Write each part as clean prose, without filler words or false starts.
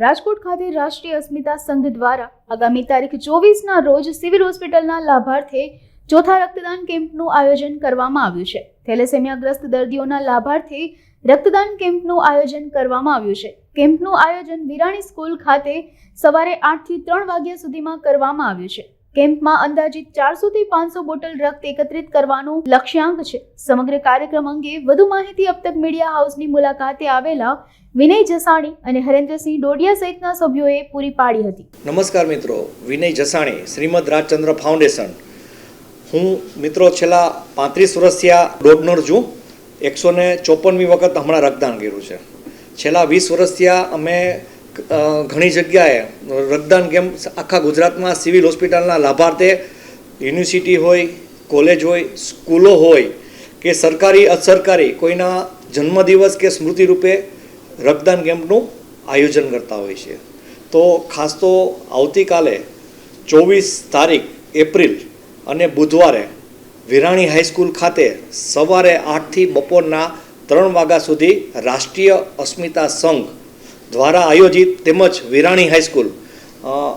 રાજકોટ ખાતે રાષ્ટ્રીય અસ્મિતા સંઘ દ્વારા આગામી તારીખ 24ના રોજ સિવિલ હોસ્પિટલના લાભાર્થે ચોથા રક્તદાન કેમ્પનું આયોજન કરવામાં આવ્યું છે. થેલેસેમિયાગ્રસ્ત દર્દીઓના લાભાર્થે રક્તદાન કેમ્પનું આયોજન કરવામાં આવ્યું છે. કેમ્પનું આયોજન વિરાણી સ્કૂલ ખાતે સવારે 8 થી 3 વાગ્યા સુધીમાં કરવામાં આવ્યું છે. કેમ્પમાં અંદાજિત 400 થી 500 બોટલ રક્ત એકત્રિત કરવાનું લક્ષ્યાંક છે. સમગ્ર કાર્યક્રમ અંગે વધુ માહિતી અબ તક મીડિયા હાઉસની મુલાકાતે આવેલા વિનય જસાણી અને હરેન્દ્રસિંહ ડોડિયા સહિતના સભ્યોએ પૂરી પાડી હતી. નમસ્કાર મિત્રો, વિનય જસાણી, શ્રીમદ રાજચંદ્ર ફાઉન્ડેશન. હું મિત્રો છેલ્લા 35 વર્ષથી આ ડોનર છું. 154મી વખત હમણાં રક્તદાન કર્યું છે. છેલ્લા 20 વર્ષથી અમે ઘણી જગ્યાએ રક્તદાન કેમ્પ આખા ગુજરાતમાં સિવિલ હોસ્પિટલના લાભાર્થે યુનિવર્સિટી હોય, કોલેજ હોય, સ્કૂલો હોય કે સરકારી અસરકારી કોઈના જન્મદિવસ કે સ્મૃતિ રૂપે રક્તદાન કેમ્પનું આયોજન કરતા હોય છે. તો ખાસ તો આવતીકાલે 24 તારીખ એપ્રિલ અને બુધવારે વિરાણી હાઈસ્કૂલ ખાતે સવારે 8 થી બપોરના 3 વાગ્યા સુધી રાષ્ટ્રીય અસ્મિતા સંઘ દ્વારા આયોજિત તેમજ વિરાણી હાઈસ્કૂલ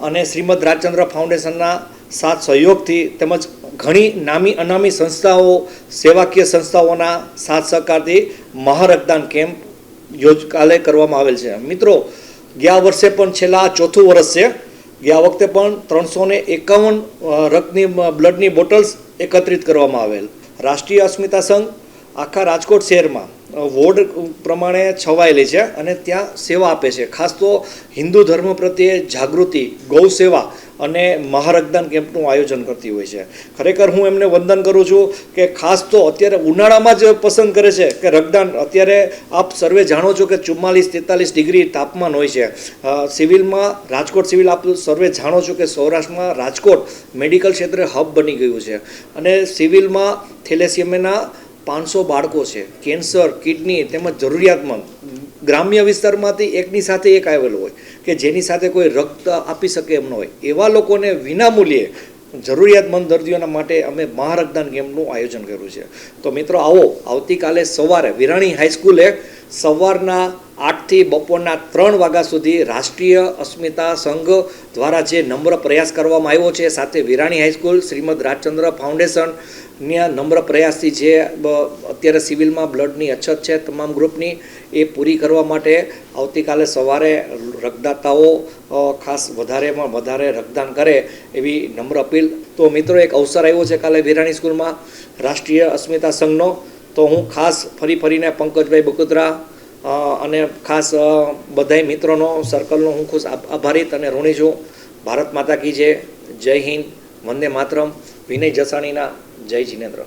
અને શ્રીમદ રાજચંદ્ર ફાઉન્ડેશનના સાથ સહયોગથી તેમજ ઘણી નામી અનામી સંસ્થાઓ, સેવાકીય સંસ્થાઓના સાથ સહકારથી મહારક્તદાન કેમ્પ કાલે કરવામાં આવેલ છે. મિત્રો, ગયા વર્ષે પણ છેલ્લા ચોથું વર્ષ છે. ગયા વખતે પણ 351 રક્તની બ્લડની બોટલ્સ એકત્રિત કરવામાં આવેલ. રાષ્ટ્રીય અસ્મિતા સંઘ આખા રાજકોટ શહેરમાં વોર્ડ પ્રમાણે છવાયેલી છે અને ત્યાં સેવા આપે છે. ખાસ તો હિન્દુ ધર્મ પ્રત્યે જાગૃતિ, ગૌ સેવા અને મહારક્તદાન કેમ્પનું આયોજન કરતી હોય છે. ખરેખર હું એમને વંદન કરું છું કે ખાસ તો અત્યારે ઉનાળામાં જ પસંદ કરે છે કે રક્તદાન. અત્યારે આપ સર્વે જાણો છો કે 44-43 ડિગ્રી તાપમાન હોય છે. સિવિલમાં રાજકોટ સિવિલ આપ સર્વે જાણો છો કે સૌરાષ્ટ્રમાં રાજકોટ મેડિકલ ક્ષેત્રે હબ બની ગયું છે અને સિવિલમાં થેલેસેમિયાના 500 બાળકો છે. કેન્સર, કિડની તેમજ જરૂરિયાતમંદ ગ્રામ્ય વિસ્તારમાંથી એકની સાથે એક આવેલો હોય કે જેની સાથે કોઈ રક્ત આપી શકે એમ ન હોય, એવા લોકોને વિનામૂલ્યે જરૂરિયાતમંદ દર્દીઓના માટે અમે મહારક્તદાન કેમ્પનું આયોજન કર્યું છે. તો મિત્રો, આવો આવતીકાલે સવારે વિરાણી હાઈસ્કૂલે સવારના 8 થી બપોરના 3 વાગ્યા સુધી રાષ્ટ્રીય અસ્મિતા સંઘ દ્વારા જે નમ્ર પ્રયાસ કરવામાં આવ્યો છે, સાથે વિરાણી હાઈસ્કૂલ શ્રીમદ રાજચંદ્ર ફાઉન્ડેશનના નમ્ર પ્રયાસથી જે અત્યારે સિવિલમાં બ્લડની અછત છે તમામ ગ્રુપની, એ પૂરી કરવા માટે આવતીકાલે સવારે રક્તદાતાઓ ખાસ વધારેમાં વધારે રક્તદાન કરે એવી નમ્ર અપીલ. તો મિત્રો, એક અવસર આવ્યો છે કાલે વિરાણી સ્કૂલમાં રાષ્ટ્રીય અસ્મિતા સંઘનો. તો હું ખાસ ફરીને પંકજભાઈ બકુત્રા અને ખાસ બધાય મિત્રોનો સર્કલનો હું ખુશ આભારિત અને ઋણી છું. ભારત માતા કી જય. જય હિન્દ, વંદે માતરમ. વિનય જસાણીના જય જિનેન્દ્ર.